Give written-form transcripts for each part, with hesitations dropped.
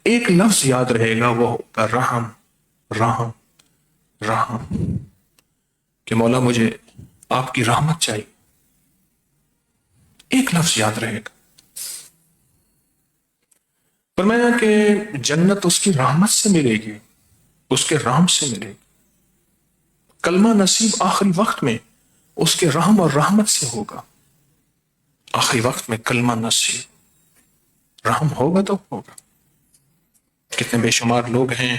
ایک لفظ یاد رہے گا، وہ ہوگا رحم رحم رحم، کہ مولا مجھے آپ کی رحمت چاہیے. ایک لفظ یاد رہے گا. فرمایا کہ جنت اس کی رحمت سے ملے گی، اس کے رحم سے ملے گی. کلمہ نصیب آخری وقت میں اس کے رحم اور رحمت سے ہوگا. آخری وقت میں کلمہ نصیب رحم ہوگا تو ہوگا. کتنے بے شمار لوگ ہیں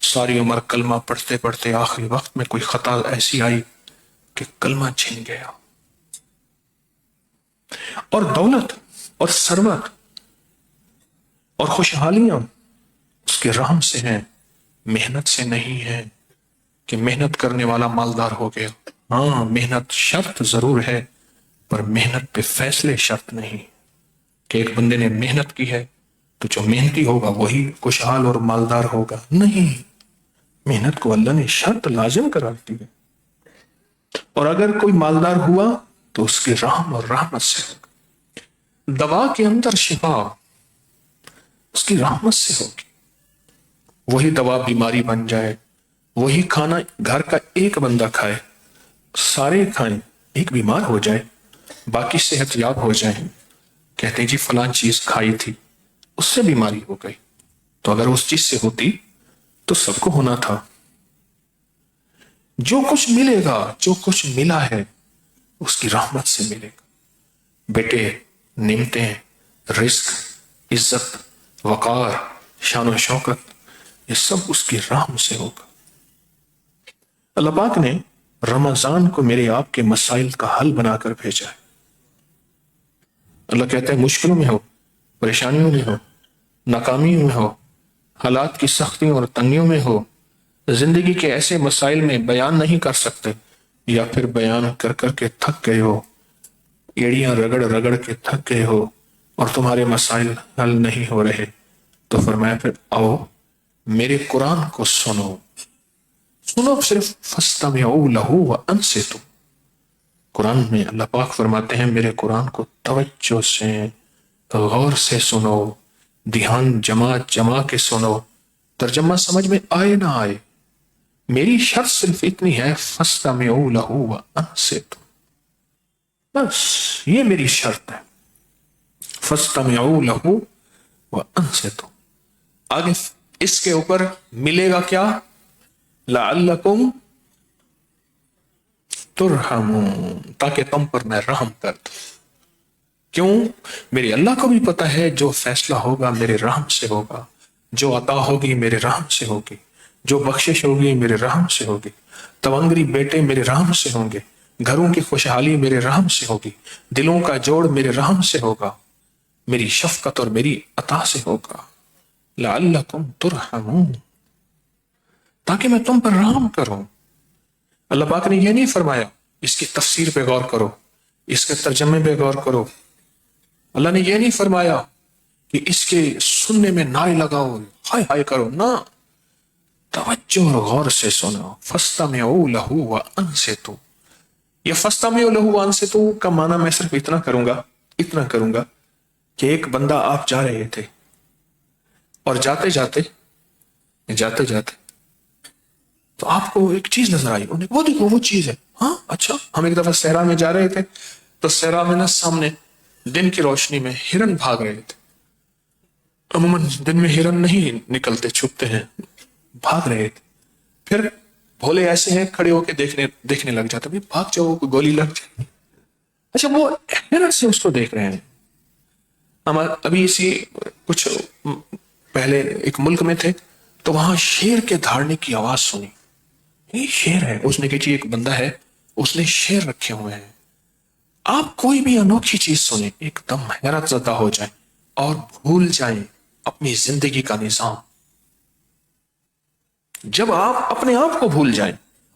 ساری عمر کلمہ پڑھتے پڑھتے آخری وقت میں کوئی خطا ایسی آئی کہ کلمہ چھن گیا. اور دولت اور ثروت اور خوشحالیاں اس کے رحم سے ہیں، محنت سے نہیں ہے کہ محنت کرنے والا مالدار ہو گیا. ہاں محنت شرط ضرور ہے، پر محنت پہ فیصلے شرط نہیں کہ ایک بندے نے محنت کی ہے تو جو محنتی ہوگا وہی خوشحال اور مالدار ہوگا. نہیں، محنت کو اللہ نے شرط لازم قرار دی ہے. اور اگر کوئی مالدار ہوا تو اس کے رحم اور رحمت سے ہوگا. دوا کے اندر شفا اس کی رحمت سے ہوگی. وہی دوا بیماری بن جائے، وہی کھانا گھر کا ایک بندہ کھائے، سارے کھائیں، ایک بیمار ہو جائے باقی صحت یاب ہو جائیں، کہتے ہیں جی فلان چیز کھائی تھی اس سے بیماری ہو گئی. تو اگر اس چیز سے ہوتی تو سب کو ہونا تھا. جو کچھ ملے گا، جو کچھ ملا ہے اس کی رحمت سے ملے گا. بیٹے، نعمتیں، رزق، عزت، وقار، شان و شوکت، یہ سب اس کی رحم سے ہوگا. اللہ پاک نے رمضان کو میرے آپ کے مسائل کا حل بنا کر بھیجا ہے. اللہ کہتا ہے مشکلوں میں ہو، پریشانیوں میں ہو، ناکامیوں میں ہو، حالات کی سختیوں اور تنگیوں میں ہو، زندگی کے ایسے مسائل میں بیان نہیں کر سکتے، یا پھر بیان کر کر کے تھک گئے ہو، ایڑیاں رگڑ رگڑ کے تھک گئے ہو اور تمہارے مسائل حل نہیں ہو رہے، تو فرمایا پھر آؤ میرے قرآن کو سنو. سنو صرف فَاسْتَمِعُوا لَهُ وَأَنصِتُوا. قرآن میں اللہ پاک فرماتے ہیں میرے قرآن کو توجہ سے غور سے سنو، دھیان جما کے سنو. ترجمہ سمجھ میں آئے نہ آئے، میری شرط صرف اتنی ہے فَاسْتَمِعُوا لَهُ وَأَنصِتُوا. بس یہ میری شرط ہے. فَاسْتَمِعُوا لَهُ وَأَنصِتُوا. آگے اس کے اوپر ملے گا کیا؟ لَعَلَّكُمْ تُرْحَمُونَ، تاکہ تم پر میں رحم کر دوں. کیوں؟ میرے اللہ کو بھی پتہ ہے جو فیصلہ ہوگا میرے رحم سے ہوگا، جو عطا ہوگی میرے رحم سے ہوگی، جو بخشش ہوگی میرے رحم سے ہوگی، تونگری بیٹے میرے رحم سے ہوں گے، گھروں کی خوشحالی میرے رحم سے ہوگی، دلوں کا جوڑ میرے رحم سے ہوگا، میری شفقت اور میری عطا سے ہوگا. لَعَلَّكُمْ تُرْحَمُونَ، تاکہ میں تم پر رحم کروں. اللہ پاک نے یہ نہیں فرمایا اس کی تفسیر پہ غور کرو، اس کے ترجمے پہ غور کرو. اللہ نے یہ نہیں فرمایا کہ اس کے سننے میں نعرے لگاؤ، ہائے ہائے کرو. نہ، توجہ اور غور سے سنو. فَاسْتَمِعُوا لَهُ وَأَنصِتُوا. یہ فَاسْتَمِعُوا لَهُ وَأَنصِتُوا کا معنی میں صرف اتنا کروں گا کہ ایک بندہ آپ جا رہے تھے اور جاتے جاتے تو آپ کو ایک چیز نظر آئی، وہ دیکھو وہ چیز ہے. ہاں اچھا. ہم ایک دفعہ صحرا میں جا رہے تھے تو صحرا میں نا سامنے دن کی روشنی میں ہرن بھاگ رہے تھے. عموماً دن میں ہرن نہیں نکلتے، چھپتے ہیں، بھاگ رہے تھے. پھر بھولے ایسے ہیں کھڑے ہو کے دیکھنے لگ جاتے، بھائی بھاگ جاؤ کوئی گولی لگ جائے. اچھا وہ ہرن سے اس کو دیکھ رہے ہیں. ہم ابھی اسی کچھ پہلے ایک ملک میں تھے تو وہاں شیر کے دھاڑنے کی آواز سنی. یہ شیر ہے. اس نے کہا ایک بندہ ہے اس نے شیر رکھے ہوئے ہیں. آپ کوئی بھی انوکھی چیز سنیں ایک دم حیرت زدہ ہو جائیں اور بھول جائیں اپنی زندگی کا نظام. جب آپ اپنے آپ کو بھول جائیں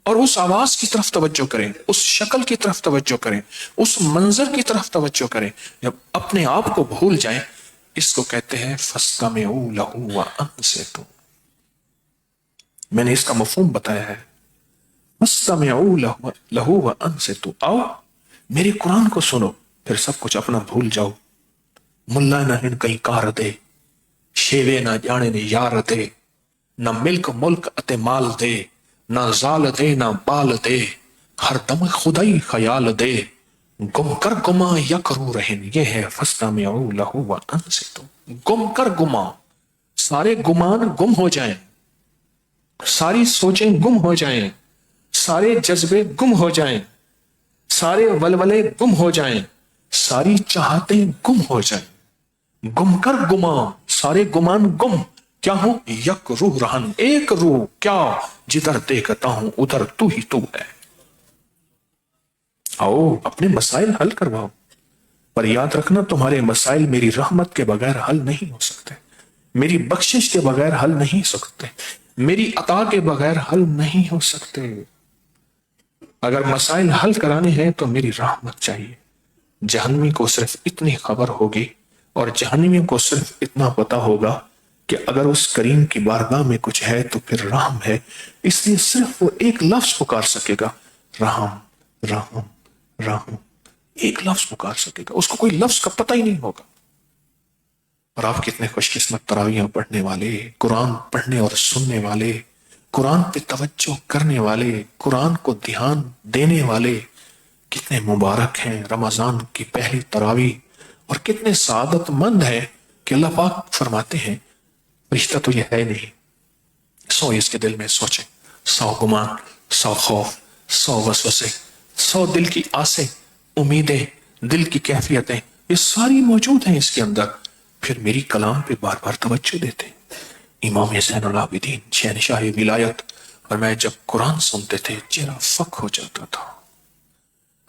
اور اس آواز کی طرف توجہ کریں، اس شکل کی طرف توجہ کریں، اس منظر کی طرف توجہ کریں، جب اپنے آپ کو بھول جائیں، اس کو کہتے ہیں فَاسْتَمِعُوا لَهُ وَأَنصِتُوا. میں نے اس کا مفہوم بتایا ہے. فَاسْتَمِعُوا لَهُ وَأَنصِتُوا. آؤ میرے قرآن کو سنو، پھر سب کچھ اپنا بھول جاؤ. ملا نہ کہیں کار دے، شیوے نہ جانے نے یار دے، نہ ملک اتے مال دے، نہ زال دے نہ بال دے، ہر دم خدائی خیال دے، گم کر گما یک رو رہن، یہ ہے فاستمعوا لہ وانصتوا۔ گم کر گما، سارے گمان گم ہو جائیں، ساری سوچیں گم ہو جائیں، سارے جذبے گم ہو جائیں، سارے ولولے گم ہو جائیں، ساری چاہتیں گم ہو جائیں، گم کر گما، سارے گمان گم، کیا ہوں یک روح رہن، ایک روح، کیا جدھر دیکھتا ہوں ادھر تو ہی تو ہے۔ آؤ اپنے مسائل حل کرواؤ، پر یاد رکھنا تمہارے مسائل میری رحمت کے بغیر حل نہیں ہو سکتے، میری بخشش کے بغیر حل نہیں ہو سکتے، میری عطا کے بغیر حل نہیں ہو سکتے۔ اگر مسائل حل کرانے ہیں تو میری رحمت چاہیے۔ جہنمی کو صرف اتنی خبر ہوگی اور جہنمی کو صرف اتنا پتا ہوگا کہ اگر اس کریم کی بارگاہ میں کچھ ہے تو پھر رحم ہے، اس لیے صرف وہ ایک لفظ پکار سکے گا، رحم رحم رحم، ایک لفظ پکار سکے گا، اس کو کوئی لفظ کا پتہ ہی نہیں ہوگا۔ اور آپ کتنے خوش قسمت تراویحاں پڑھنے والے، قرآن پڑھنے اور سننے والے، قرآن پہ توجہ کرنے والے، قرآن کو دھیان دینے والے، کتنے مبارک ہیں رمضان کی پہلی تراویح، اور کتنے سعادت مند ہیں کہ اللہ پاک فرماتے ہیں رشتہ تو یہ ہے نہیں، سو اس کے دل میں سوچیں، 100 گمان، 100 خوف، 100 وسوسے، 100 دل کی آسیں، امیدیں، دل کی کیفیتیں، یہ ساری موجود ہیں اس کے اندر، پھر میری کلام پہ بار بار توجہ دیتے ہیں۔ امام زین العابدین شہنشاہ ولایت، اور میں جب قرآن سنتے تھے چہرہ فک ہو جاتا تھا،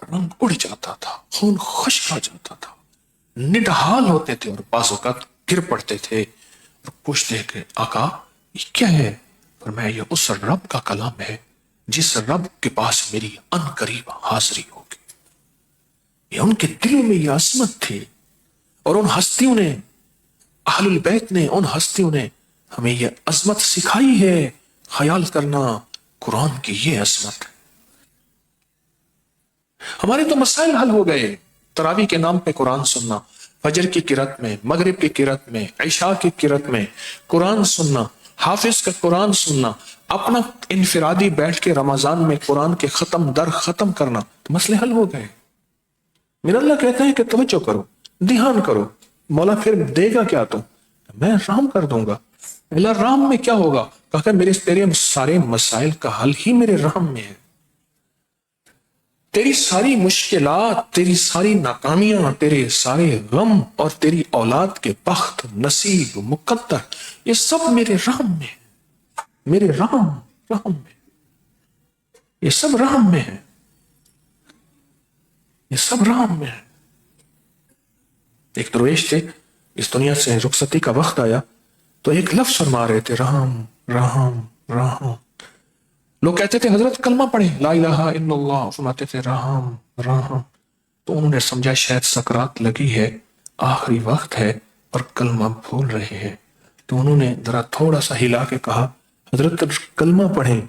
رنگ اڑ جاتا تھا، خون خشک آ جاتا تھا، نڈھال ہوتے تھے اور بعض اوقات گر پڑتے تھے اور پوچھتے کہ آقا یہ کیا ہے؟ فرمایا یہ اس رب کا کلام ہے جس رب کے پاس میری ان قریب حاضری ہوگی۔ یہ ان کے دلوں میں یہ عظمت تھی، اور ان ہستیوں نے، اہل البیت نے، ان ہستیوں نے ہمیں یہ عظمت سکھائی ہے۔ خیال کرنا قرآن کی یہ عظمت، ہمارے تو مسائل حل ہو گئے۔ تراویح کے نام پہ قرآن سننا، فجر کی قرات میں، مغرب کی قرات میں، عشاء کی قرات میں قرآن سننا، حافظ کا قرآن سننا، اپنا انفرادی بیٹھ کے رمضان میں قرآن کے ختم در ختم کرنا، تو مسئلے حل ہو گئے۔ میرا اللہ کہتا ہے کہ توجہ کرو، دھیان کرو۔ مولا پھر دے گا کیا؟ تو میں رحم کر دوں گا۔ اللہ رحم میں کیا ہوگا؟ کہا کہ میرے تیرے سارے مسائل کا حل ہی میرے رحم میں ہے۔ تیری ساری مشکلات، تیری ساری ناکامیاں، تیرے سارے غم اور تیری اولاد کے بخت، نصیب، مقدر، یہ سب میرے رحم میں ہے، میرے رحم میں، یہ سب رحم میں ہے، یہ سب رحم میں ہے۔ ایک درویش تھے، اس دنیا سے رخصتی کا وقت آیا تو ایک لفظ فرما رہے تھے، رحم رحم رحم۔ لوگ کہتے تھے حضرت کلمہ پڑھیں، لا الہ الا اللہ، فرماتے تھے رحم رحم۔ تو انہوں نے سمجھا شاید سکرات لگی ہے، آخری وقت ہے اور کلمہ بھول رہے ہیں، تو انہوں نے ذرا تھوڑا سا ہلا کے کہا حضرت کلمہ پڑھیں۔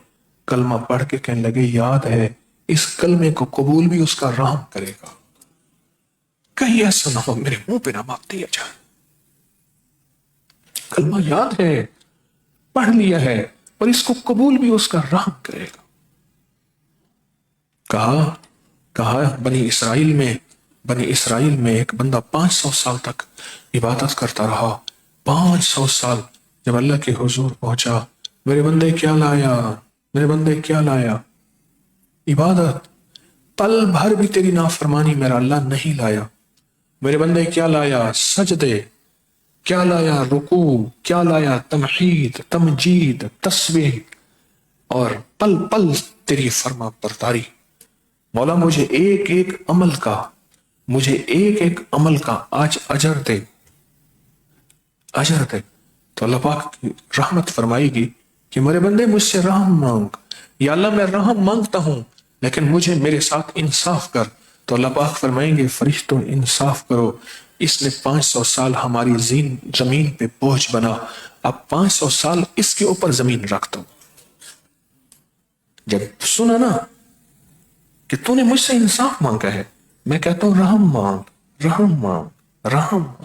کلمہ پڑھ کے کہنے لگے یاد ہے اس کلمے کو قبول بھی اس کا رحم کرے گا، کہیں ایسا نہ ہو میرے منہ پہ نہ مار دیا جائے۔ کلمہ یاد ہے، پڑھ لیا ہے، اور اس کو قبول بھی اس کا رحم کرے گا۔ کہا بنی اسرائیل میں ایک بندہ 500 سال تک عبادت کرتا رہا۔ 500 سال جب اللہ کے حضور پہنچا، میرے بندے کیا لایا؟ میرے بندے کیا لایا؟ عبادت۔ پل بھر بھی تیری نافرمانی میرا اللہ نہیں لایا۔ میرے بندے کیا لایا؟ سجدے۔ کیا لایا؟ رکوع۔ کیا لایا؟ تمحید، تمجید، تسبیح، اور پل پل تیری فرما برداری۔ مولا مجھے ایک ایک عمل کا آج اجر دے، اجر دے۔ تو اللہ پاک کی رحمت فرمائے گی کہ میرے بندے مجھ سے رحم مانگ، یا اللہ میں رحم مانگتا ہوں لیکن مجھے میرے ساتھ انصاف کر۔ تو اللہ پاک فرمائیں گے فرشتوں انصاف کرو، اس نے 500 سال ہماری زمین پہ بوجھ بنا، اب 500 سال اس کے اوپر زمین رکھ دو۔ جب سنا نا کہ تو نے مجھ سے انصاف مانگا ہے، میں کہتا ہوں رحم مانگ، رحم مانگ، رحم مانگ۔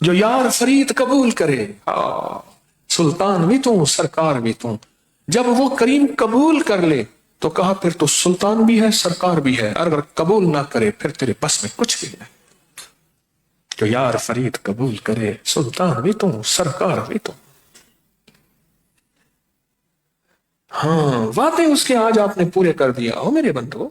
جو یار فرید قبول کرے، سلطان بھی تو سرکار بھی تو، جب وہ کریم قبول کر لے تو کہا پھر تو سلطان بھی ہے سرکار بھی ہے، اگر قبول نہ کرے پھر تیرے بس میں کچھ بھی نہیں۔ جو یار فرید قبول کرے، سلطان بھی تو سرکار بھی تو۔ ہاں وعدے اس کے آج آپ نے پورے کر دیا۔ او میرے بندو،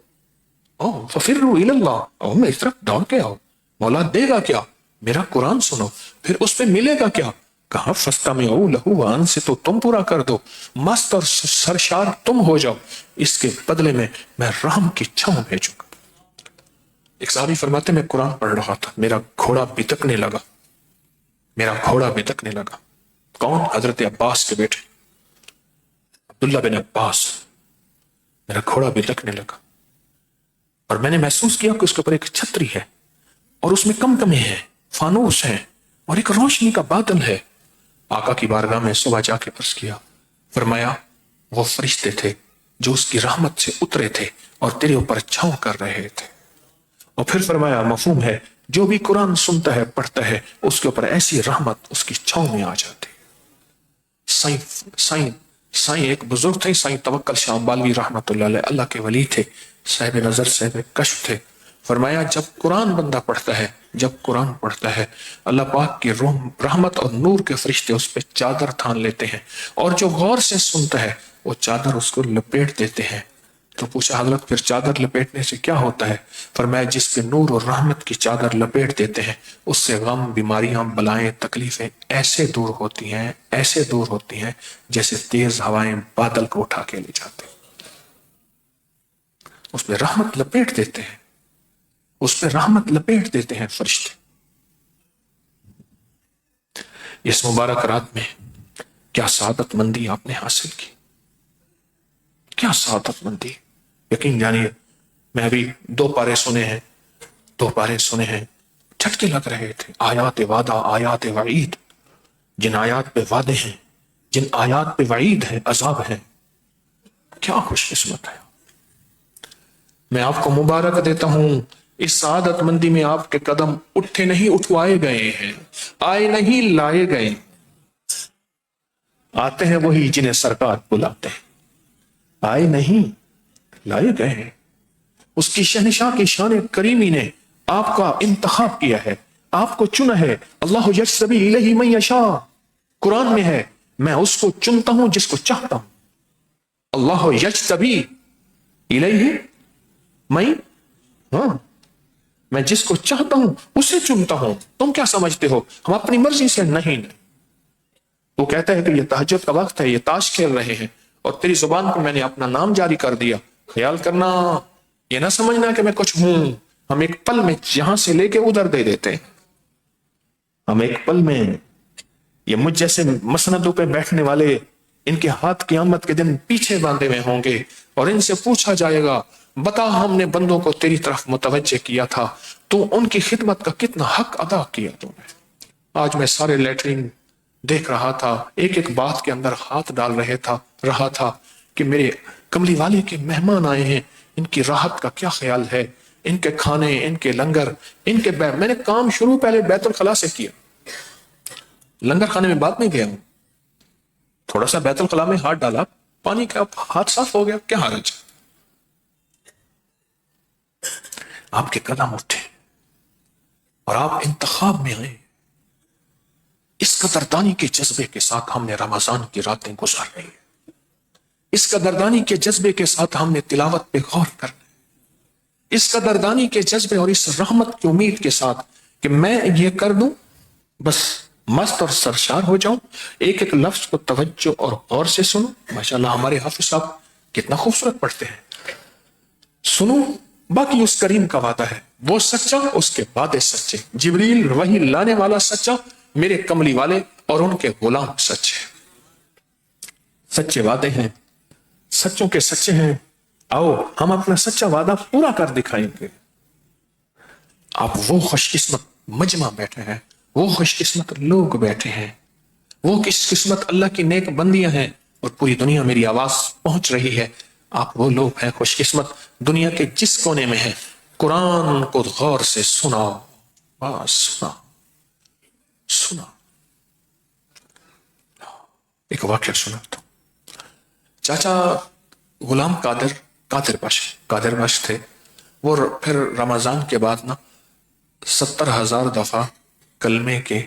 او ففروا الی اللہ، او میری طرف دوڑ کے آؤ، مولا دے گا کیا؟ میرا قرآن سنو، پھر اس پہ ملے گا کیا؟ کہا فاستمعوا لہ وانصتوا، تم پورا کر دو، مست اور سرشار تم ہو جاؤ، اس کے بدلے میں رحم کی چھاؤں بھیجوں گا۔ ایک صحابی فرماتے میں قرآن پڑھ رہا تھا، میرا گھوڑا بتکنے لگا، میرا گھوڑا بتکنے لگا۔ کون؟ حضرت عباس کے بیٹے عبداللہ بن عباس۔ میرا گھوڑا بتکنے لگا اور میں نے محسوس کیا کہ اس کے اوپر ایک چھتری ہے اور اس میں کمکمے ہیں، فانوس ہیں اور ایک روشنی کا بادل ہے۔ آقا کی بارگاہ میں صبح جا کے عرض کیا، فرمایا وہ فرشتے تھے جو اس کی رحمت سے اترے تھے اور تیرے اوپر چھاؤں کر رہے تھے۔ اور پھر فرمایا مفہوم ہے، جو بھی قرآن سنتا ہے پڑھتا ہے اس کے اوپر ایسی رحمت اس کی چھاؤں میں آ جاتی۔ سائیں ایک بزرگ تھے، سائیں توکل شاہ امبالوی رحمت اللہ علیہ، اللہ کے ولی تھے، صاحب نظر صاحب کشف تھے۔ فرمایا جب قرآن بندہ پڑھتا ہے، جب قرآن پڑھتا ہے، اللہ پاک کی رحمت اور نور کے فرشتے اس پہ چادر تھان لیتے ہیں، اور جو غور سے سنتا ہے وہ چادر اس کو لپیٹ دیتے ہیں۔ تو پوچھا حضرت پھر چادر لپیٹنے سے کیا ہوتا ہے؟ فرمایا جس پہ نور اور رحمت کی چادر لپیٹ دیتے ہیں اس سے غم، بیماریاں، بلائیں، تکلیفیں ایسے دور ہوتی ہیں، ایسے دور ہوتی ہیں جیسے تیز ہوائیں بادل کو اٹھا کے لے جاتے ہیں۔ اس پہ رحمت لپیٹ دیتے ہیں، اس پہ رحمت لپیٹ دیتے ہیں فرشتے۔ اس مبارک رات میں کیا سعادت مندی آپ نے حاصل کی، کیا سعادت مندی! یقین جانیے میں ابھی 2 پارے سنے ہیں، جھٹکے لگ رہے تھے۔ آیات وعدہ، آیات وعید، جن آیات پہ وعدے ہیں، جن آیات پہ وعید ہے، عذاب ہے، کیا خوش قسمت ہے۔ میں آپ کو مبارک دیتا ہوں، اس سعادت مندی میں آپ کے قدم اٹھے نہیں اٹھوائے گئے ہیں، آئے نہیں لائے گئے۔ آتے ہیں وہی جنہیں سرکار بلاتے ہیں، آئے نہیں لائے گئے ہیں۔ اس کی شہنشاہ کی شان کریمی نے آپ کا انتخاب کیا ہے، آپ کو چنا ہے۔ اللہ یجتبی الیہ من یشاء، قرآن میں ہے میں اس کو چنتا ہوں جس کو چاہتا ہوں۔ اللہ یجتبی الیہ من، ہاں میں جس کو چاہتا ہوں اسے چنتا ہوں۔ تم کیا سمجھتے ہو ہم اپنی مرضی سے؟ نہیں۔ وہ کہتا ہے کہ یہ تہجد کا وقت ہے، یہ تاش کھیل رہے ہیں اور تیری زبان پر میں نے اپنا نام جاری کر دیا۔ خیال کرنا، یہ نہ سمجھنا کہ میں کچھ ہوں۔ ہم ایک پل میں یہاں سے لے کے ادھر دے دیتے ہیں، ہم ایک پل میں، یہ مجھ جیسے مسندوں پہ بیٹھنے والے، ان کے ہاتھ قیامت کے دن پیچھے باندھے ہوئے ہوں گے اور ان سے پوچھا جائے گا بتا ہم نے بندوں کو تیری طرف متوجہ کیا تھا، تو ان کی خدمت کا کتنا حق ادا کیا تم نے۔ آج میں سارے لیٹرین دیکھ رہا تھا، ایک ایک بات کے اندر ہاتھ ڈال رہا تھا کہ میرے کملی والے کے مہمان آئے ہیں، ان کی راحت کا کیا خیال ہے، ان کے کھانے، ان کے لنگر، ان کے میں نے کام شروع پہلے بیت الخلا سے کیا، لنگر کھانے میں بعد میں گیا ہوں۔ تھوڑا سا بیت الخلا میں ہاتھ ڈالا، پانی کا ہاتھ صاف ہو گیا، کیا حرج؟ آپ کے قدم اٹھے اور آپ انتخاب میں آئے۔ اس قدردانی کے جذبے کے ساتھ ہم نے رمضان کی راتیں گزار لی، اس قدردانی کے جذبے کے ساتھ ہم نے تلاوت پہ غور کرنا، اس قدردانی کے جذبے اور اس رحمت کی امید کے ساتھ کہ میں یہ کر دوں بس مست اور سرشار ہو جاؤں، ایک ایک لفظ کو توجہ اور غور سے سنو۔ ماشاءاللہ ہمارے حافظ صاحب کتنا خوبصورت پڑھتے ہیں، سنو۔ باقی اس کریم کا وعدہ ہے، وہ سچا، اس کے وعدے سچے، جبریل وحی لانے والا سچا، میرے کملی والے اور ان کے غلام سچے، سچے وعدے ہیں، سچوں کے سچے ہیں۔ آؤ ہم اپنا سچا وعدہ پورا کر دکھائیں گے۔ آپ وہ خوش قسمت مجمع بیٹھے ہیں، وہ خوش قسمت لوگ بیٹھے ہیں، وہ کس قسمت اللہ کی نیک بندیاں ہیں، اور پوری دنیا میری آواز پہنچ رہی ہے۔ آپ وہ لوگ ہیں خوش قسمت، دنیا کے جس کونے میں ہیں، قرآن کو غور سے سناؤ، بس سناؤ۔ سنا. ایک واقعہ سناتا ہوں. چاچا غلام قادر بخش تھے. وہ پھر رمضان کے بعد نا 70,000 دفعہ کلمے کے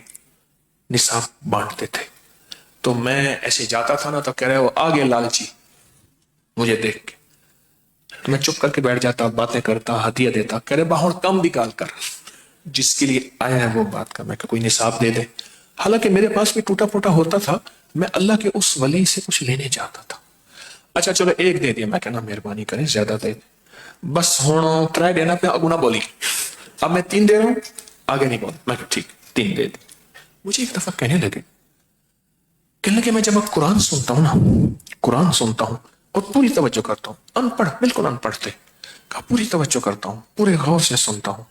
نصاب بانٹتے تھے. تو میں ایسے جاتا تھا نا تو کہہ رہے وہ آگے لالچی مجھے دیکھ کے. تو میں چپ کر کے بیٹھ جاتا, باتیں کرتا, ہدیہ دیتا. کہہ رہے باہر کم نکال کر, جس کے لیے آیا ہے وہ بات کا. میں کہ کوئی نصاب دے دے. حالانکہ میرے پاس بھی ٹوٹا پھوٹا ہوتا تھا, میں اللہ کے اس ولی سے کچھ لینے چاہتا تھا. اچھا چلو ایک دے دیا. میں کہنا مہربانی کریں زیادہ دے دیں, بس ہوں ترائے دینا پہ اگنا بولی. اب میں 3 دے رہا ہوں, آگے نہیں بول. میں کہ ٹھیک 3 دے دیں. مجھے ایک دفعہ کہنے لگے میں جب اب قرآن سنتا ہوں نا, قرآن سنتا ہوں اور پوری توجہ کرتا ہوں, ان پڑھ بالکل ان پڑھ تھے, کہا پوری توجہ کرتا ہوں, پورے غور سے سنتا ہوں.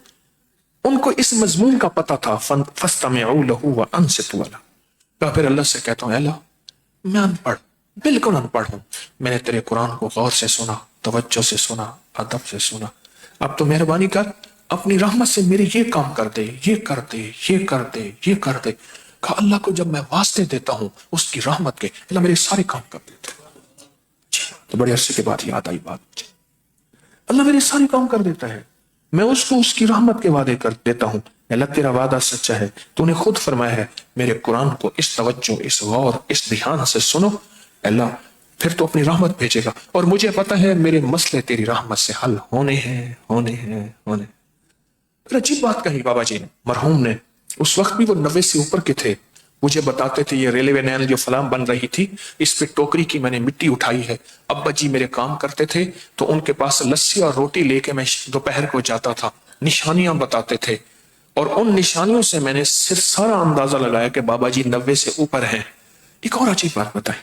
ان کو اس مضمون کا پتہ تھا, فَاسْتَمِعُوا لَهُ وَأَنصِتُوا لَهُ. کہا پھر اللہ سے کہتا ہوں اے اللہ میں ان پڑھ, بالکل ان پڑھ ہوں, میں نے تیرے قرآن کو غور سے سنا, توجہ سے سنا, ادب سے سنا. اب تو مہربانی کر اپنی رحمت سے میرے یہ کام کر دے, یہ کر دے, یہ کر دے, یہ کر دے. کہا اللہ کو جب میں واسطے دیتا ہوں اس کی رحمت کے, اللہ میرے سارے کام کر دیتا ہے. تو بڑے عرصے کے بعد یاد آئی بات, اللہ میرے سارے کام کر دیتا ہے. میں اس کو اس کی رحمت کے وعدے کر دیتا ہوں. اللہ تیرا وعدہ سچا ہے, تو نے خود فرمایا ہے میرے قرآن کو اس توجہ, اس غور, اس دھیان سے سنو. اللہ پھر تو اپنی رحمت بھیجے گا, اور مجھے پتا ہے میرے مسئلے تیری رحمت سے حل ہونے ہیں. پھر عجیب بات کہی بابا جی نے, مرحوم نے. اس وقت بھی وہ 90 سے اوپر کے تھے. مجھے بتاتے تھے یہ ریلوے لائن جو فلاں بن رہی تھی, اس پہ ٹوکری کی میں نے مٹی اٹھائی ہے. ابا جی میرے کام کرتے تھے تو ان کے پاس لسی اور روٹی لے کے میں دوپہر کو جاتا تھا. نشانیاں بتاتے تھے, اور ان نشانیوں سے میں نے صرف سارا اندازہ لگایا کہ بابا جی 90 سے اوپر ہیں. ایک اور عجیب بات بتائی,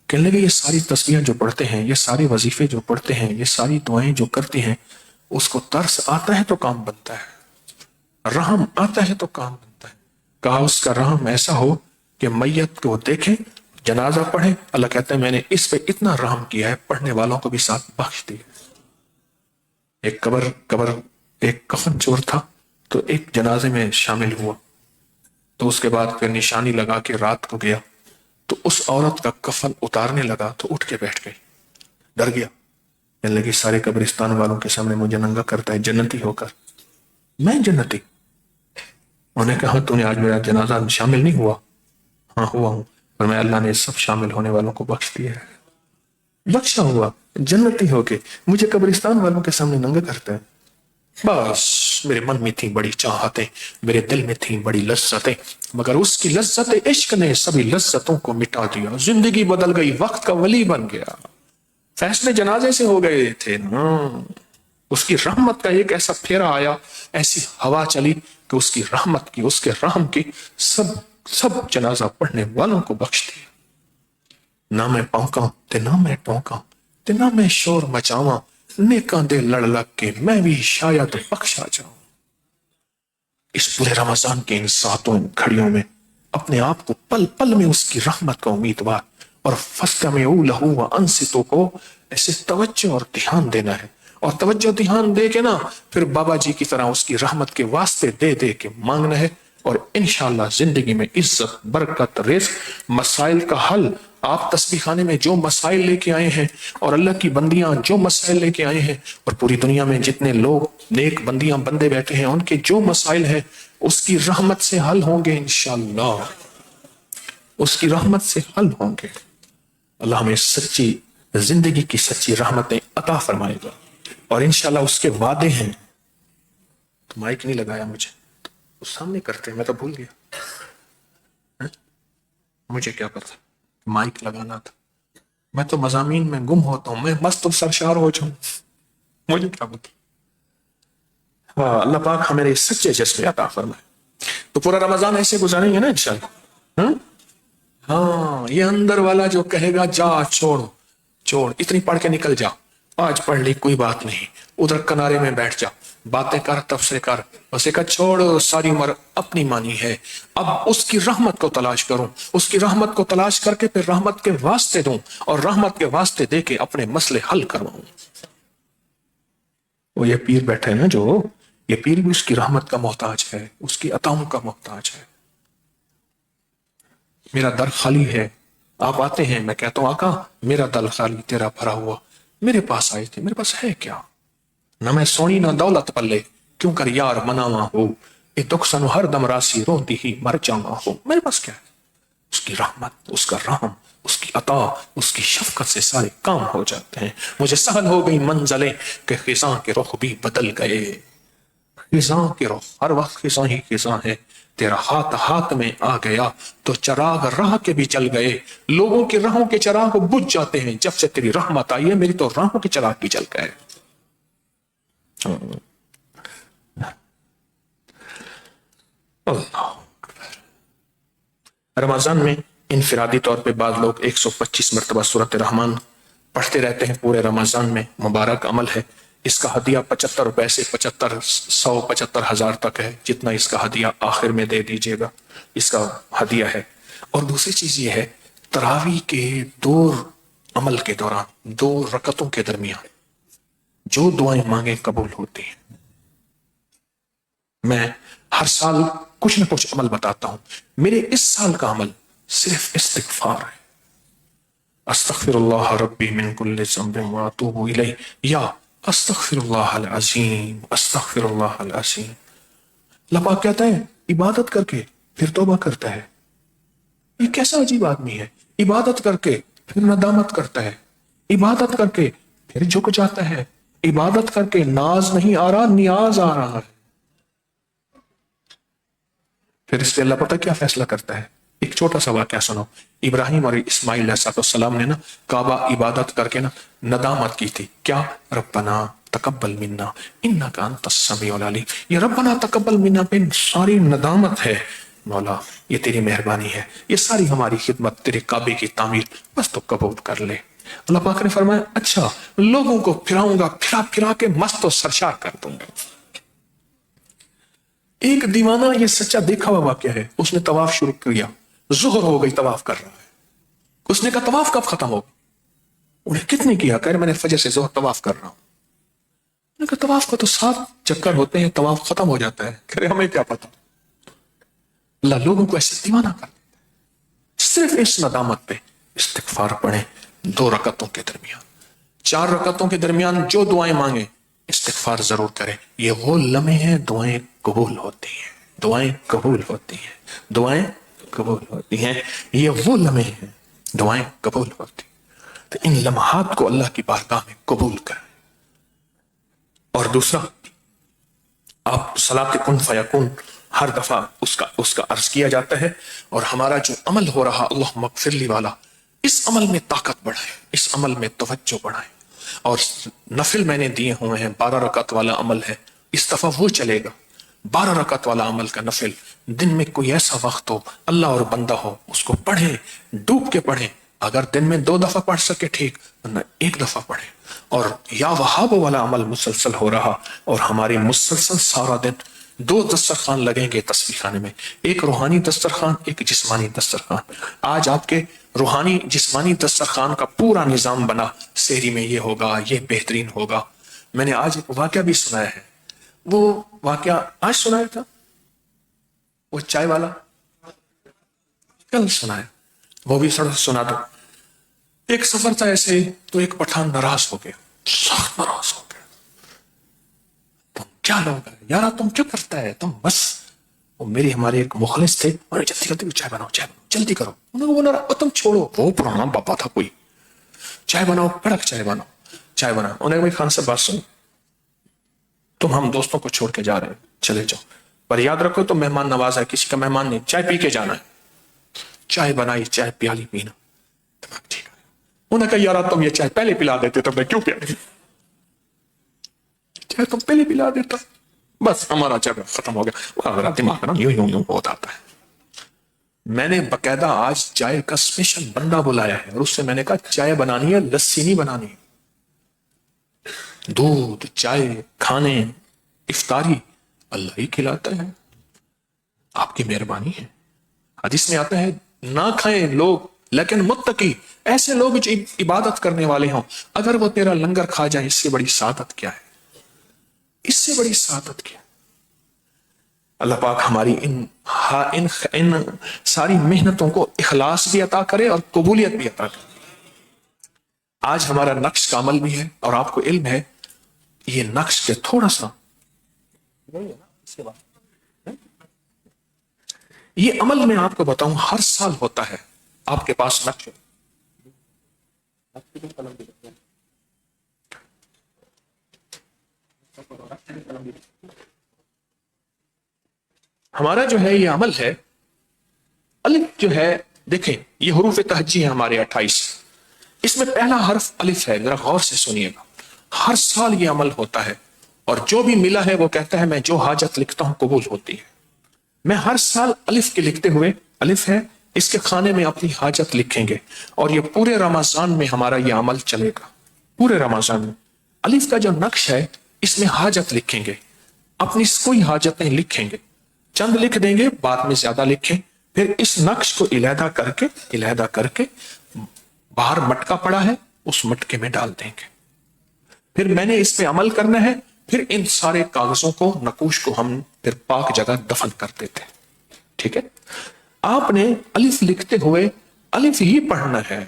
کہنے لگے یہ ساری تسبیحیں جو پڑھتے ہیں, یہ سارے وظیفے جو پڑھتے ہیں, یہ ساری دعائیں جو کرتے ہیں, اس کو ترس آتا ہے تو کام بنتا ہے, رحم آتا ہے تو کام بنتا ہے. کہا اس کا رحم ایسا ہو کہ میت کو دیکھیں, جنازہ پڑھے, اللہ کہتا ہے میں نے اس پہ اتنا رحم کیا ہے, پڑھنے والوں کو بھی ساتھ بخش دیا. ایک ایک کفن چور تھا, تو ایک جنازے میں شامل ہوا, تو اس کے بعد پھر نشانی لگا کے رات کو گیا, تو اس عورت کا کفن اتارنے لگا تو اٹھ کے بیٹھ گئی, ڈر گیا. کہنے لگی سارے قبرستان والوں کے سامنے مجھے ننگا کرتا ہے جنتی ہو کر, میں جنتی. انہوں نے کہا تو نے آج میرا جنازہ شامل نہیں ہوا؟ ہاں ہوا ہوں, اور میں اللہ نے سب شامل ہونے والوں کو بخش دیا ہے, بخشا ہوا, جنتی ہو کے مجھے قبرستان والوں کے سامنے ننگا کرتا ہے. بس میرے من میں تھی بڑی چاہتیں, میرے دل میں تھی بڑی لذتیں, مگر اس کی لذت عشق نے سبھی لذتوں کو مٹا دیا. زندگی بدل گئی, وقت کا ولی بن گیا, فیصلے جنازے سے ہو گئے تھے نا. اس کی رحمت کا ایک ایسا پھیرا آیا, ایسی ہوا چلی کہ اس کی رحمت کی, اس کے رحم کی سب جنازہ پڑھنے والوں کو بخش دیا. نہ میں پونکاں تے نہ میں ٹونکاں تے نہ میں شور مچاواں, نیکاں دے لڑ لگ کے میں بھی شاید بخشا جاؤں. اس پورے رمضان کے ان ساتوں گھڑیوں میں اپنے آپ کو پل پل میں اس کی رحمت کا امیدوار اور فَاسْتَمِعُوا لَهُ وَأَنصِتُوا کو ایسے توجہ اور دھیان دینا ہے, اور توجہ دھیان دے کے نا پھر بابا جی کی طرح اس کی رحمت کے واسطے دے دے کے مانگنا ہے, اور انشاءاللہ زندگی میں عزت, برکت, رزق, مسائل کا حل. آپ تسبیح خانے میں جو مسائل لے کے آئے ہیں, اور اللہ کی بندیاں جو مسائل لے کے آئے ہیں, اور پوری دنیا میں جتنے لوگ نیک بندیاں بندے بیٹھے ہیں, ان کے جو مسائل ہیں اس کی رحمت سے حل ہوں گے انشاءاللہ, اس کی رحمت سے حل ہوں گے. اللہ ہمیں سچی زندگی کی سچی رحمتیں عطا فرمائے گا, اور انشاءاللہ اس کے وعدے ہیں. تو مائک نہیں لگایا مجھے, تو سامنے کرتے ہیں, میں تو بھول گیا, مجھے کیا پتا مائک لگانا تھا. میں تو مضامین میں گم ہوتا ہوں, میں مست و سرشار ہو جاؤں, مجھے کیا پتا. ہاں اللہ پاک ہمیں سچے جذبے عطا فرمائے. تو پورا رمضان ایسے گزاریں گے نا انشاءاللہ. ہاں یہ اندر والا جو کہے گا جا چھوڑ اتنی پڑھ کے نکل جا, آج پڑھ لی کوئی بات نہیں, ادھر کنارے میں بیٹھ جا, باتیں کر, تفسیر کر, بس ایک چھوڑ ساری عمر اپنی مانی ہے, اب اس کی رحمت کو تلاش کروں, اس کی رحمت کو تلاش کر کے پھر رحمت کے واسطے دوں, اور رحمت کے واسطے دے کے اپنے مسئلے حل کرواؤں. وہ یہ پیر بیٹھے نا جو, یہ پیر بھی اس کی رحمت کا محتاج ہے, اس کی عطاؤں کا محتاج ہے. میرا در خالی ہے، آپ آتے ہیں، میں کہتا ہوں آقا میرا دل خالی تیرا بھرا ہوا، میرے پاس آئے تھے، میرے پاس ہے کیا؟ نہ میں سونی نہ دولت پلے، کیوں کر یار مناوا ہو، یہ دکھ سنو ہر دم راسی روتی ہی مر جاوا ہو، میرے پاس کیا ہے؟ اس کی رحمت، اس کا رحم، اس کی عطا، اس کی شفقت سے سارے کام ہو جاتے ہیں۔ مجھے سہل ہو گئی منزلیں کہ خزاں کے رخ بھی بدل گئے، خزاں کے رخ، ہر وقت خزاں ہی خزاں ہے، تیرا ہاتھ ہاتھ میں آ گیا تو چراغ راہ کے بھی جل گئے، لوگوں کی راہوں کے چراغ بجھ جاتے ہیں، جب سے تیری رحمت آئی ہے میری تو راہوں کے چراغ بھی جل گئے۔ اللہ، رمضان میں انفرادی طور پہ بعض لوگ 125 مرتبہ سورۃ رحمان پڑھتے رہتے ہیں پورے رمضان میں، مبارک عمل ہے۔ اس کا ہدیہ 75 روپے سے 75,000 تک ہے، جتنا اس کا ہدیہ آخر میں دے دیجیے گا، اس کا ہدیہ ہے۔ اور دوسری چیز یہ ہے، تراویح کے 2 عمل کے دوران 2 رکعتوں کے درمیان جو دعائیں مانگیں قبول ہوتی ہیں۔ میں ہر سال کچھ نہ کچھ عمل بتاتا ہوں، میرے اس سال کا عمل صرف استغفار ہے، استغفر اللہ ربی من کل ذنب واتوب الیہ، یا استغفر اللہ العظیم، استغفر اللہ العظیم۔ اللہ پاک کہتا ہے عبادت کر کے پھر توبہ کرتا ہے، یہ کیسا عجیب آدمی ہے، عبادت کر کے پھر ندامت کرتا ہے، عبادت کر کے پھر جھک جاتا ہے، عبادت کر کے ناز نہیں آ رہا نیاز آ رہا ہے۔ پھر اس سے اللہ پتہ کیا فیصلہ کرتا ہے؟ ایک چھوٹا سا واقعہ سنو، ابراہیم اور اسماعیل علیہ السلام نے نا کعبہ عبادت کر کے نا ندامت کی تھی، کیا؟ ربنا تقبل منا انک انت السمیع العلیم، یہ ربنا تقبل منا پہ ساری ندامت ہے، مولا یہ تیری مہربانی ہے، یہ ساری ہماری خدمت تیرے کعبے کی تعمیر، بس تو قبول کر لے۔ اللہ پاک نے فرمایا اچھا لوگوں کو پھراؤں گا، پھرا پھرا کے مست و سرشار کر دوں گا۔ ایک دیوانہ یہ سچا دیکھا ہوا واقعہ ہے، اس نے طواف شروع کیا، ظہر ہو گئی طواف کر رہا ہے، اس نے کہا طواف کب ختم ہوگا؟ انہیں کتنے کیا؟ کہہ رہے میں نے فجر سے ظہر طواف کر رہا ہوں۔ انہوں نے کہا طواف کا تو 7 چکر ہوتے ہیں، طواف ختم ہو جاتا ہے۔ کہہ رہے ہمیں کیا پتا، اللہ لوگوں کو ایسے دیوانہ کر دیتا ہے۔ صرف اس ندامت پہ استغفار پڑھیں 2 رکعتوں کے درمیان، 4 رکعتوں کے درمیان جو دعائیں مانگیں استغفار ضرور کریں، یہ وہ لمحے ہیں دعائیں قبول ہوتی ہیں، دعائیں قبول ہوتی ہیں، دعائیں قبول ہوتی ہیں، یہ وہ لمحے ہیں دعائیں قبول ہوتی ہیں، تو ان لمحات کو اللہ کی بارگاہ میں قبول کریں۔ اور دوسرا، آپ صلاۃ کن فیکون ہر دفعہ اس کا عرض کیا جاتا ہے، اور ہمارا جو عمل ہو رہا اللہم اغفر لی والا، اس عمل میں طاقت بڑھائیں، اس عمل میں توجہ بڑھائیں۔ اور نفل میں نے دیے ہوئے ہیں، 12 رکعت والا عمل ہے، اس دفعہ وہ چلے گا، 12 رکعت والا عمل کا نفل، دن میں کوئی ایسا وقت ہو اللہ اور بندہ ہو اس کو پڑھیں، ڈوب کے پڑھیں، اگر دن میں 2 دفعہ پڑھ سکے ٹھیک، ورنہ 1 دفعہ پڑھیں۔ اور یا وہاب والا عمل مسلسل ہو رہا، اور ہماری مسلسل سارا دن 2 دسترخوان لگیں گے تسبیح خانے میں، ایک روحانی دسترخوان، ایک جسمانی دسترخوان۔ آج آپ کے روحانی جسمانی دسترخوان کا پورا نظام بنا، سحری میں یہ ہوگا، یہ بہترین ہوگا۔ میں نے آج ایک واقعہ بھی سنایا ہے، وہ واقعہ آج سنایا تھا، وہ چائے والا کل سنایا، وہ بھی سنا دو۔ ایک سفر تھا ایسے، تو ایک پٹھان ناراض ہو گیا، سخت ناراض ہو گیا، تم کیا لوگ یار، تم کیوں کرتا ہے تم، بس وہ میری ہمارے ایک مخلص تھے، اور جلدی جلدی چائے بناؤ، چائے بناؤ، جلدی کرو۔ انہوں نے بولا تم چھوڑو، وہ پرانا بابا تھا کوئی، چائے بناؤ، کڑک چائے بناؤ، چائے بناؤ۔ انہوں نے بھائی خان سے بات سنو، تم ہم دوستوں کو چھوڑ کے جا رہے ہیں، چلے جاؤ، پر یاد رکھو تو مہمان نواز ہے، کسی کا مہمان نہیں، چائے پی کے جانا ہے۔ چائے بنائی، چائے پیالی، پینا، ٹھیک ہے۔ انہوں نے کہا یار تم یہ چائے پہلے پلا دیتے تو میں کیوں پیا دی، چائے تم پہلے پلا دیتا، بس ہمارا جگہ ختم ہو گیا۔ میرا دماغ نا یوں یوں یوں ہوتا ہے۔ میں نے باقاعدہ آج چائے کا اسپیشل بندہ بلایا ہے، اور اس سے میں نے کہا چائے بنانی ہے، لسی نہیں بنانی، دودھ، چائے، کھانے، افطاری اللہ ہی کھلاتا ہے، آپ کی مہربانی ہے۔ حدیث میں آتا ہے نہ کھائیں لوگ لیکن متقی، ایسے لوگ جو عبادت کرنے والے ہوں، اگر وہ تیرا لنگر کھا جائیں، اس سے بڑی سعادت کیا ہے، اس سے بڑی سعادت کیا ہے۔ اللہ پاک ہماری ان ہاں ان ساری محنتوں کو اخلاص بھی عطا کرے اور قبولیت بھی عطا کرے۔ آج ہمارا نقش کا عمل بھی ہے، اور آپ کو علم ہے یہ نقش کے تھوڑا سا یہ عمل میں آپ کو بتاؤں ہر سال ہوتا ہے۔ آپ کے پاس نقش ہمارا جو ہے یہ عمل ہے، الف جو ہے دیکھیں یہ حروف تہجی ہے ہمارے 28، اس میں پہلا حرف الف ہے، ذرا غور سے سنیے گا۔ ہر سال یہ عمل ہوتا ہے، اور جو بھی ملا ہے وہ کہتا ہے میں جو حاجت لکھتا ہوں قبول ہوتی ہے۔ میں ہر سال الف کے لکھتے ہوئے، الف ہے اس کے خانے میں اپنی حاجت لکھیں گے، اور یہ پورے رمضان میں ہمارا یہ عمل چلے گا۔ پورے رمضان میں الف کا جو نقش ہے اس میں حاجت لکھیں گے، اپنی کوئی حاجتیں لکھیں گے، چند لکھ دیں گے، بعد میں زیادہ لکھیں، پھر اس نقش کو علیحدہ کر کے باہر مٹکا پڑا ہے اس مٹکے میں ڈال دیں گے۔ پھر میں نے اس پہ عمل کرنا ہے، پھر ان سارے کاغذوں کو، نقوش کو ہم پھر پاک جگہ دفن کر دیتے ہیں۔ ٹھیک ہے، آپ نے الف لکھتے ہوئے الف ہی پڑھنا ہے۔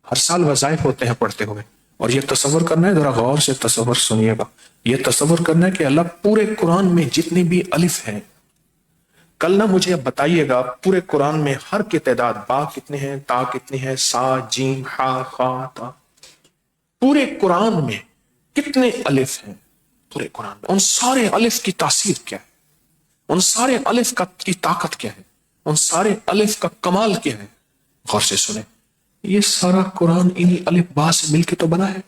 ہر سال وظائف ہوتے ہیں پڑھتے ہوئے، اور یہ تصور کرنا ہے، ذرا غور سے تصور سنیے گا، یہ تصور کرنا ہے کہ اللہ پورے قرآن میں جتنی بھی الف ہیں، کل نہ مجھے بتائیے گا پورے قرآن میں ہر کی تعداد، با کتنے ہیں، تا کتنی ہے، سا جیم ہا خا تا، پورے قرآن میں کتنے الف ہیں؟ پورے قرآن میں ان سارے الف کی تاثیر کیا ہے، ان سارے الف کی طاقت کیا ہے، ان سارے الف کا کمال کیا ہے؟ غور سے سنیں، یہ سارا قرآن انہی الف با سے مل کے تو بنا ہے۔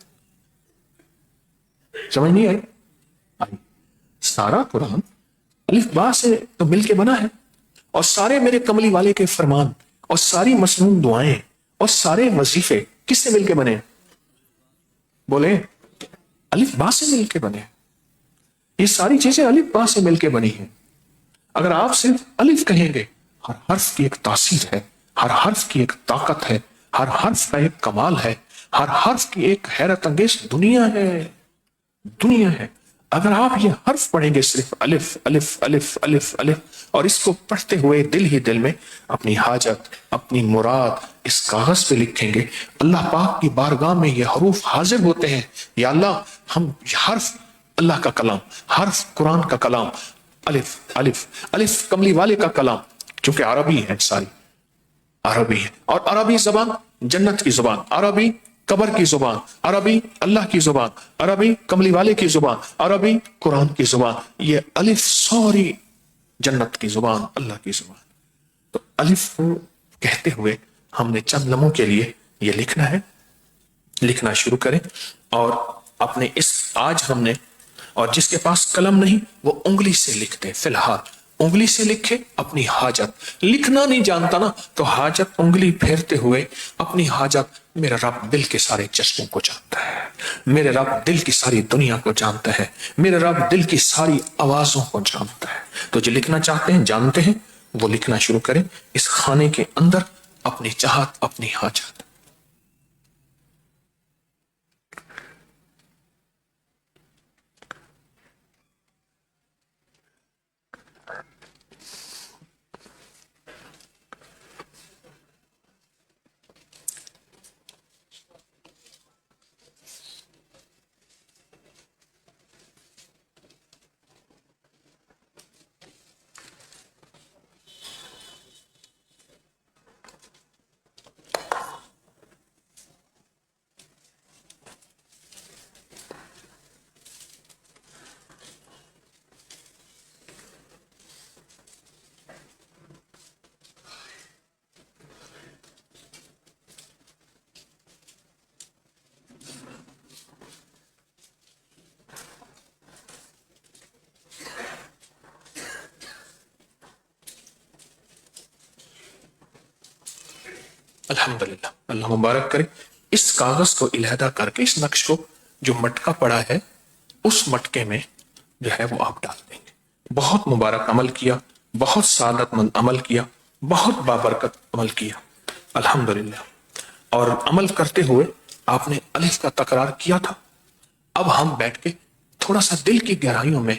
سمجھ نہیں آئی؟ سارا قرآن الف با سے تو مل کے بنا ہے، اور سارے میرے کملی والے کے فرمان، اور ساری مسنون دعائیں، اور سارے وظیفے کس سے مل کے بنے ہیں؟ بولے الف با سے مل کے بنے ہیں۔ یہ ساری چیزیں الف با سے مل کے بنی ہیں۔ اگر آپ صرف الف کہیں گے، ہر حرف کی ایک تاثیر ہے، ہر حرف کی ایک طاقت ہے، ہر حرف کا ایک کمال ہے، ہر حرف کی ایک حیرت انگیز دنیا ہے۔ اگر آپ یہ حرف پڑھیں گے صرف الف الف الف الف الف، اور اس کو پڑھتے ہوئے دل ہی دل میں اپنی حاجت، اپنی مراد اس کاغذ پہ لکھیں گے، اللہ پاک کی بارگاہ میں یہ حروف حاضر ہوتے ہیں۔ یا اللہ، ہم حرف اللہ کا کلام، حرف قرآن کا کلام، الف الف الف کملی والے کا کلام، چونکہ عربی ہے، ساری عربی ہے، اور عربی زبان جنت کی زبان، عربی قبر کی زبان، عربی اللہ کی زبان، عربی کملی والے کی زبان، عربی قرآن کی زبان، یہ الف ساری جنت کی زبان، اللہ کی زبان۔ تو الف کو کہتے ہوئے ہم نے چند لمحوں کے لیے یہ لکھنا ہے، لکھنا شروع کریں، اور اپنے اس آج ہم نے، اور جس کے پاس قلم نہیں وہ انگلی سے لکھتے، فی الحال انگلی سے لکھے اپنی حاجت۔ لکھنا نہیں جانتا نا تو حاجت انگلی پھیرتے ہوئے اپنی حاجت، میرا رب دل کے سارے چشموں کو جانتا ہے، میرے رب دل کی ساری دنیا کو جانتا ہے، میرے رب دل کی ساری آوازوں کو جانتا ہے۔ تو جو لکھنا چاہتے ہیں، جانتے ہیں، وہ لکھنا شروع کریں اس خانے کے اندر اپنی چاہت، اپنی حاجت۔ الحمدللہ، اللہ مبارک کرے۔ اس کاغذ کو علیحدہ کر کے، اس نقش کو جو مٹکا پڑا ہے اس مٹکے میں جو ہے وہ آپ ڈال دیں گے۔ بہت مبارک عمل کیا، بہت سعادت مند عمل کیا، بہت بابرکت عمل کیا، الحمدللہ۔ اور عمل کرتے ہوئے آپ نے الف کا تکرار کیا تھا۔ اب ہم بیٹھ کے تھوڑا سا دل کی گہرائیوں میں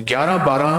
11-12